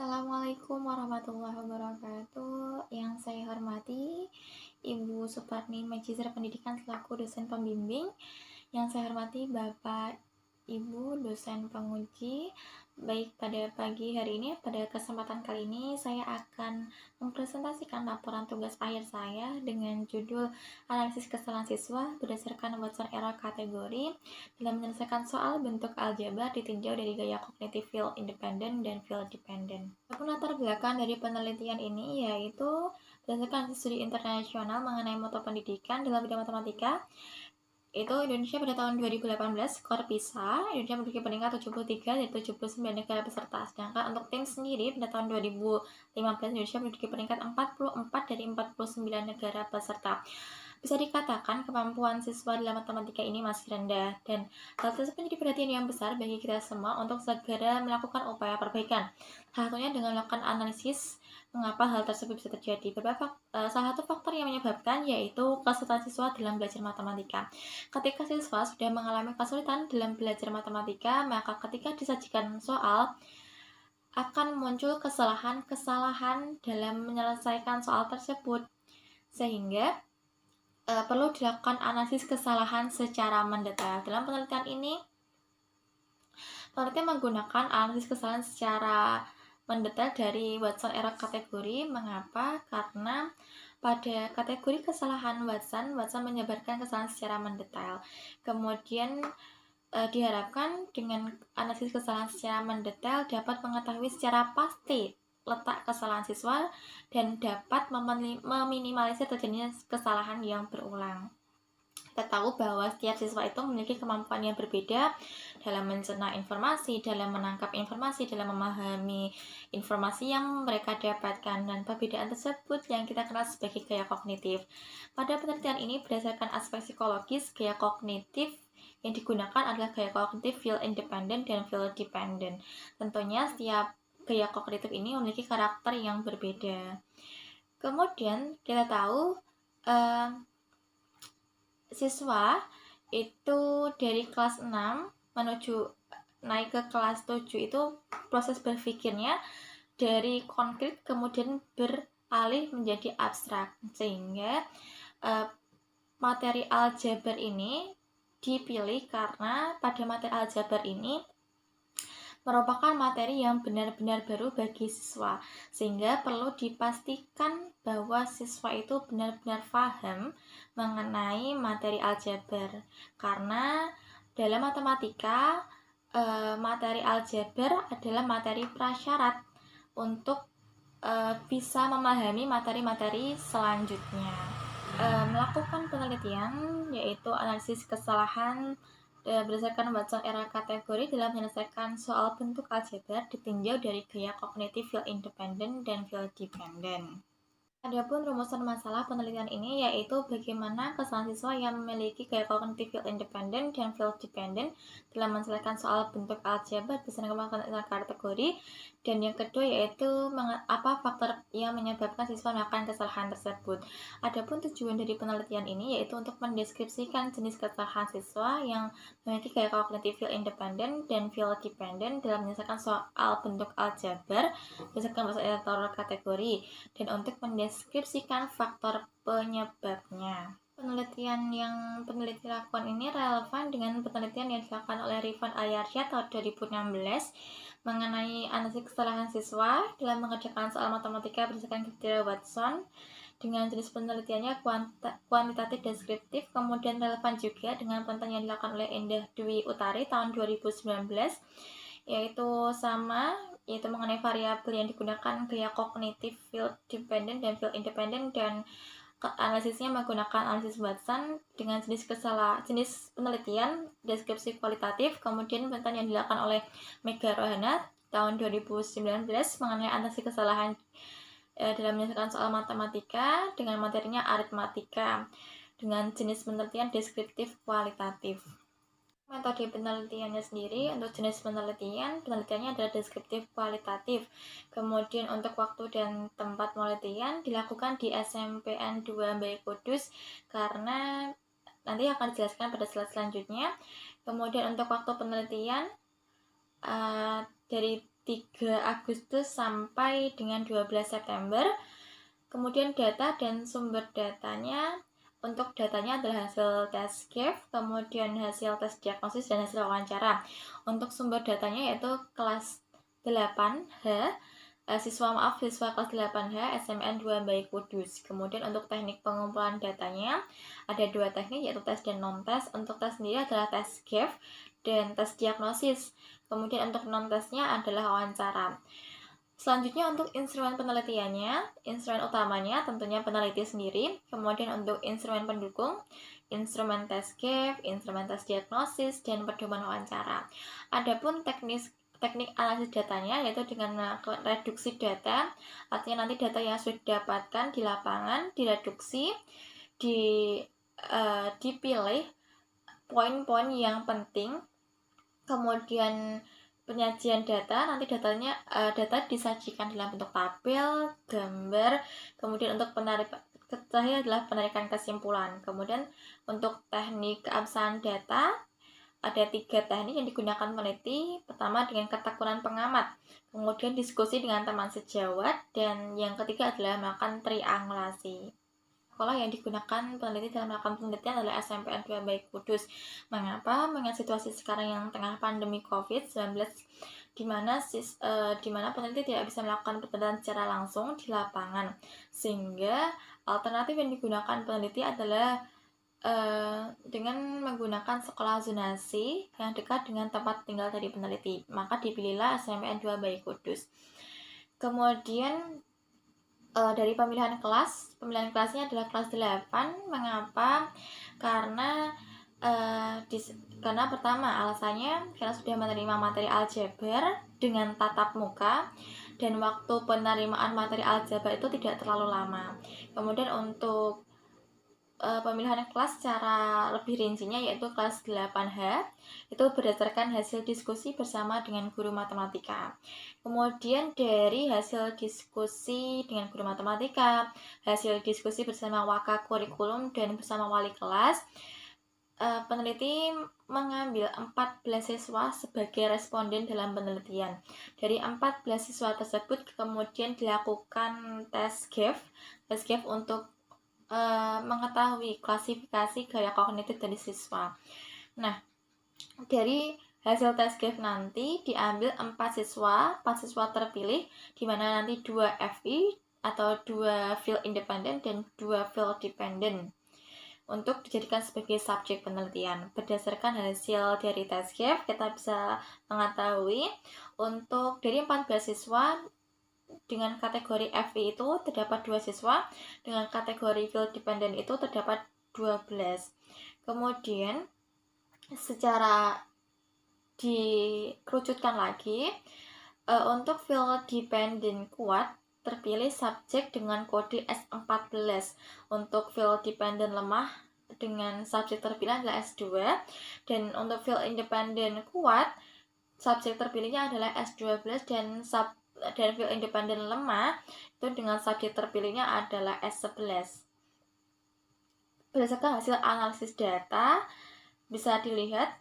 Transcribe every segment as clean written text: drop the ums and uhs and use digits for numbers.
Assalamualaikum warahmatullahi wabarakatuh. Yang saya hormati Ibu Suparni Magister Pendidikan selaku dosen pembimbing. Yang saya hormati Bapak Ibu dosen penguji. Baik, pada pagi hari ini, pada kesempatan kali ini saya akan mempresentasikan laporan tugas akhir saya dengan judul analisis kesalahan siswa berdasarkan Watson error kategori dalam menyelesaikan soal bentuk aljabar ditinjau dari gaya kognitif field independent dan field dependent. Adapun latar belakang dari penelitian ini yaitu berdasarkan studi internasional mengenai mutu pendidikan dalam bidang matematika. Itu Indonesia pada tahun 2018, skor PISA, Indonesia menduduki peringkat 73 dari 79 negara peserta. Sedangkan untuk tim sendiri pada tahun 2015, Indonesia menduduki peringkat 44 dari 49 negara peserta. Bisa dikatakan kemampuan siswa dalam matematika ini masih rendah, dan hal tersebut menjadi perhatian yang besar bagi kita semua untuk segera melakukan upaya perbaikan. Salah satunya dengan melakukan analisis mengapa hal tersebut bisa terjadi. Salah satu faktor yang menyebabkan yaitu kesulitan siswa dalam belajar matematika. Ketika siswa sudah mengalami kesulitan dalam belajar matematika, maka ketika disajikan soal, akan muncul kesalahan-kesalahan dalam menyelesaikan soal tersebut. Sehingga perlu dilakukan analisis kesalahan secara mendetail. Dalam penelitian ini, penelitian menggunakan analisis kesalahan secara mendetail dari Watson error kategori. Mengapa? Karena pada kategori kesalahan Watson menyebarkan kesalahan secara mendetail. Kemudian diharapkan dengan analisis kesalahan secara mendetail dapat mengetahui secara pasti letak kesalahan siswa dan dapat meminimalisir terjadinya kesalahan yang berulang. Kita tahu bahwa setiap siswa itu memiliki kemampuan yang berbeda dalam mencerna informasi, dalam menangkap informasi, dalam memahami informasi yang mereka dapatkan, dan perbedaan tersebut yang kita kenal sebagai gaya kognitif. Pada penelitian ini berdasarkan aspek psikologis, gaya kognitif yang digunakan adalah gaya kognitif field independent dan field dependent. Tentunya setiap gaya kognitif ini memiliki karakter yang berbeda. Kemudian kita tahu siswa itu dari kelas 6 menuju naik ke kelas 7 itu proses berpikirnya dari konkret kemudian beralih menjadi abstrak, sehingga materi aljabar ini dipilih karena pada materi aljabar ini merupakan materi yang benar-benar baru bagi siswa, sehingga perlu dipastikan bahwa siswa itu benar-benar paham mengenai materi aljabar. Karena dalam matematika, materi aljabar adalah materi prasyarat untuk bisa memahami materi-materi selanjutnya. Melakukan penelitian yaitu analisis kesalahan berdasarkan Watson error kategori dalam menyelesaikan soal bentuk aljabar ditinjau dari gaya kognitif field independent dan field dependent. Adapun rumusan masalah penelitian ini yaitu bagaimana kesalahan siswa yang memiliki gaya kognitif field independent dan field dependent dalam menyelesaikan soal bentuk aljabar berdasarkan kategori, dan yang kedua yaitu apa faktor yang menyebabkan siswa melakukan kesalahan tersebut. Adapun tujuan dari penelitian ini yaitu untuk mendeskripsikan jenis kesalahan siswa yang memiliki gaya kognitif field independent dan field dependent dalam menyelesaikan soal bentuk aljabar berdasarkan error kategori, dan untuk mendeskripsikan faktor penyebabnya. Penelitian yang peneliti lakukan ini relevan dengan penelitian yang dilakukan oleh Rifan Alyarsyad tahun 2016 mengenai analisis kesalahan siswa dalam mengerjakan soal matematika berdasarkan kriteria Watson dengan jenis penelitiannya kuantitatif deskriptif. Kemudian relevan juga dengan penelitian yang dilakukan oleh Indah Dwi Utari tahun 2019 yaitu mengenai variabel yang digunakan gaya kognitif field dependent dan field independent, dan analisisnya menggunakan analisis Watson dengan jenis penelitian deskripsi kualitatif. Kemudian penelitian yang dilakukan oleh Mega Rohana tahun 2019 mengenai analisis kesalahan dalam menyelesaikan soal matematika dengan materinya aritmatika dengan jenis penelitian deskriptif kualitatif. Metode penelitiannya sendiri, untuk jenis penelitiannya adalah deskriptif kualitatif. Kemudian untuk waktu dan tempat penelitian dilakukan di SMPN 2 Bayi Kudus, karena nanti akan dijelaskan pada slide selanjutnya. Kemudian untuk waktu penelitian dari 3 Agustus sampai dengan 12 September. Kemudian data dan sumber datanya, untuk datanya adalah hasil tes GAF, kemudian hasil tes diagnosis dan hasil wawancara. Untuk sumber datanya yaitu kelas 8H, siswa kelas 8H SMN 2 Bayi Kudus. Kemudian untuk teknik pengumpulan datanya ada 2 teknik, yaitu tes dan non-tes. Untuk tes sendiri adalah tes GAF dan tes diagnosis. Kemudian untuk non-tesnya adalah wawancara. Selanjutnya untuk instrumen penelitiannya, instrumen utamanya tentunya peneliti sendiri, kemudian untuk instrumen pendukung, instrumen tes GAF, instrumen tes diagnosis, dan pedoman wawancara. Adapun teknik analisis datanya yaitu dengan reduksi data, artinya nanti data yang sudah didapatkan di lapangan direduksi, dipilih poin-poin yang penting, kemudian penyajian data, nanti data disajikan dalam bentuk tabel, gambar, kemudian untuk terakhir adalah penarikan kesimpulan. Kemudian untuk teknik keabsahan data ada 3 teknik yang digunakan peneliti. Pertama dengan ketekunan pengamat, kemudian diskusi dengan teman sejawat, dan yang ketiga adalah melakukan triangulasi. Sekolah yang digunakan peneliti dalam melakukan penelitian adalah SMPN 2 Bayi Kudus. Mengapa? Mengingat situasi sekarang yang tengah pandemi COVID-19, di mana peneliti tidak bisa melakukan penelitian secara langsung di lapangan, sehingga alternatif yang digunakan peneliti adalah dengan menggunakan sekolah zonasi yang dekat dengan tempat tinggal dari peneliti. Maka dipilihlah SMPN 2 Bayi Kudus. Kemudian dari pemilihan kelasnya adalah kelas 8. Mengapa? Karena pertama alasannya karena sudah menerima materi aljabar dengan tatap muka dan waktu penerimaan materi aljabar itu tidak terlalu lama. Kemudian untuk pemilihan kelas secara lebih rincinya yaitu kelas 8H itu berdasarkan hasil diskusi bersama dengan guru matematika. Kemudian dari hasil diskusi dengan guru matematika, hasil diskusi bersama waka kurikulum dan bersama wali kelas, peneliti mengambil 14 siswa sebagai responden dalam penelitian. Dari 14 siswa tersebut kemudian dilakukan tes GAF untuk mengetahui klasifikasi gaya kognitif dari siswa. Nah, dari hasil tes GAF nanti diambil 4 siswa terpilih, di mana nanti 2 FI atau 2 field independen dan 2 field dependent untuk dijadikan sebagai subjek penelitian. Berdasarkan hasil dari tes GAF, kita bisa mengetahui untuk dari 14 siswa dengan kategori FI itu terdapat 2 siswa, dengan kategori field dependent itu terdapat 12. Kemudian secara dikerucutkan lagi, untuk field dependent kuat terpilih subjek dengan kode S14. Untuk field dependent lemah dengan subjek terpilih adalah S2, dan untuk field independent kuat subjek terpilihnya adalah S12, dan field independen lemah itu dengan subjek terpilihnya adalah S11. Berdasarkan hasil analisis data bisa dilihat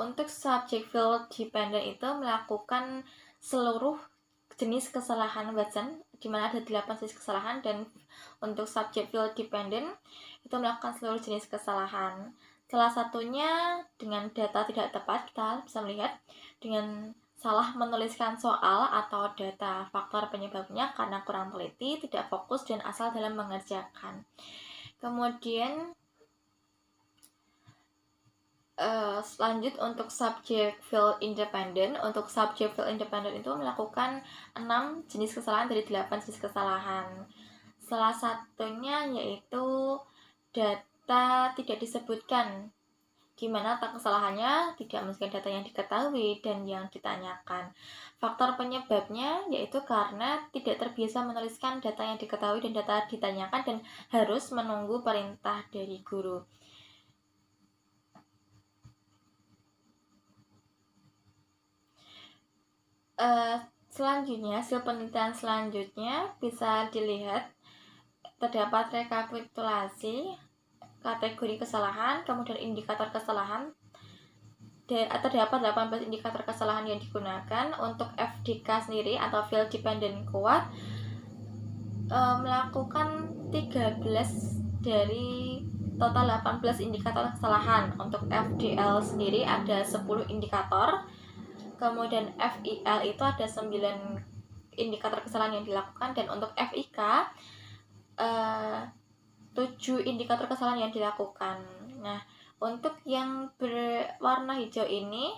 untuk subjek field dependent itu melakukan seluruh jenis kesalahan Watson, di mana ada 8 jenis kesalahan, dan untuk subjek field dependent itu melakukan seluruh jenis kesalahan. Salah satunya dengan data tidak tepat, kita bisa melihat dengan salah menuliskan soal atau data. Faktor penyebabnya karena kurang teliti, tidak fokus, dan asal dalam mengerjakan. Kemudian selanjut untuk subjek field independent. Untuk subjek field independent itu melakukan 6 jenis kesalahan dari 8 jenis kesalahan. Salah satunya yaitu data tidak disebutkan, di mana kesalahannya tidak menyebutkan data yang diketahui dan yang ditanyakan. Faktor penyebabnya yaitu karena tidak terbiasa menuliskan data yang diketahui dan data ditanyakan dan harus menunggu perintah dari guru. Selanjutnya, hasil penelitian selanjutnya bisa dilihat terdapat rekapitulasi kategori kesalahan, kemudian indikator kesalahan, terdapat 18 indikator kesalahan yang digunakan. Untuk FDK sendiri atau Field Dependent Quote melakukan 13 dari total 18 indikator kesalahan. Untuk FDL sendiri ada 10 indikator, kemudian FIL itu ada 9 indikator kesalahan yang dilakukan, dan untuk FIK 7 indikator kesalahan yang dilakukan. Nah, untuk yang berwarna hijau ini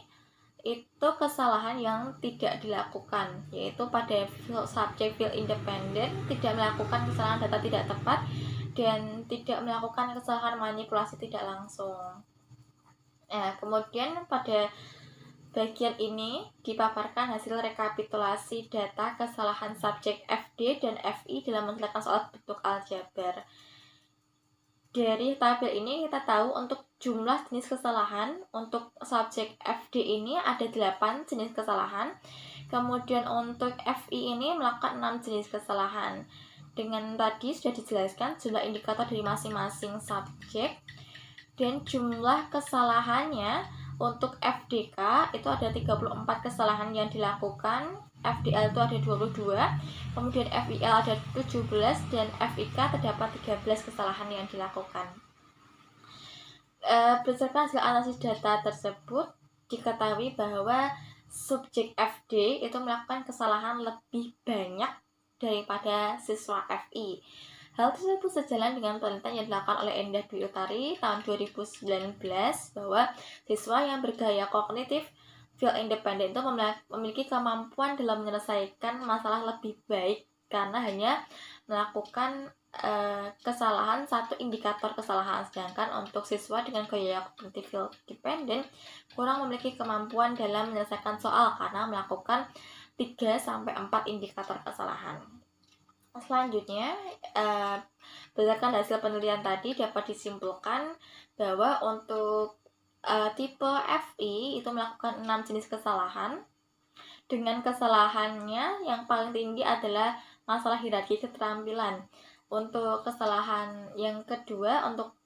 itu kesalahan yang tidak dilakukan, yaitu pada subject field independent, tidak melakukan kesalahan data tidak tepat, dan tidak melakukan kesalahan manipulasi tidak langsung. Nah, kemudian pada bagian ini dipaparkan hasil rekapitulasi data kesalahan subjek FD dan FI dalam menyelesaikan soal bentuk aljabar. Dari tabel ini kita tahu untuk jumlah jenis kesalahan. Untuk subjek FD ini ada 8 jenis kesalahan. Kemudian untuk FI ini melakukan 6 jenis kesalahan. Dengan tadi sudah dijelaskan jumlah indikator dari masing-masing subjek dan jumlah kesalahannya. Untuk FDK itu ada 34 kesalahan yang dilakukan, FDL itu ada 22, kemudian FIL ada 17, dan FIK terdapat 13 kesalahan yang dilakukan. Berdasarkan hasil analisis data tersebut, diketahui bahwa subjek FD itu melakukan kesalahan lebih banyak daripada siswa FI. Hal tersebut sejalan dengan penelitian yang dilakukan oleh Endah Dwi Utari tahun 2019 bahwa siswa yang bergaya kognitif field independent itu memiliki kemampuan dalam menyelesaikan masalah lebih baik karena hanya melakukan kesalahan satu indikator kesalahan, sedangkan untuk siswa dengan gaya kognitif field dependent kurang memiliki kemampuan dalam menyelesaikan soal karena melakukan 3-4 indikator kesalahan. Selanjutnya, berdasarkan hasil penelitian tadi dapat disimpulkan bahwa untuk tipe FI itu melakukan 6 jenis kesalahan. Dengan kesalahannya yang paling tinggi adalah masalah hierarki keterampilan. Untuk kesalahan yang kedua, untuk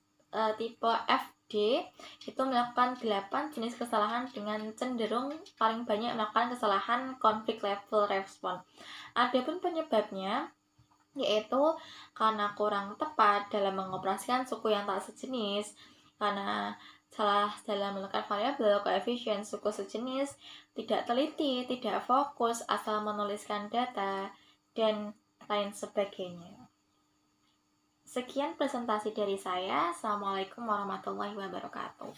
tipe FD itu melakukan 8 jenis kesalahan dengan cenderung paling banyak melakukan kesalahan conflict level response. Adapun penyebabnya yaitu karena kurang tepat dalam mengoperasikan suku yang tak sejenis, karena salah dalam menentukan variabel koefisien suku sejenis, tidak teliti, tidak fokus, asal menuliskan data, dan lain sebagainya. Sekian presentasi dari saya. Assalamualaikum warahmatullahi wabarakatuh.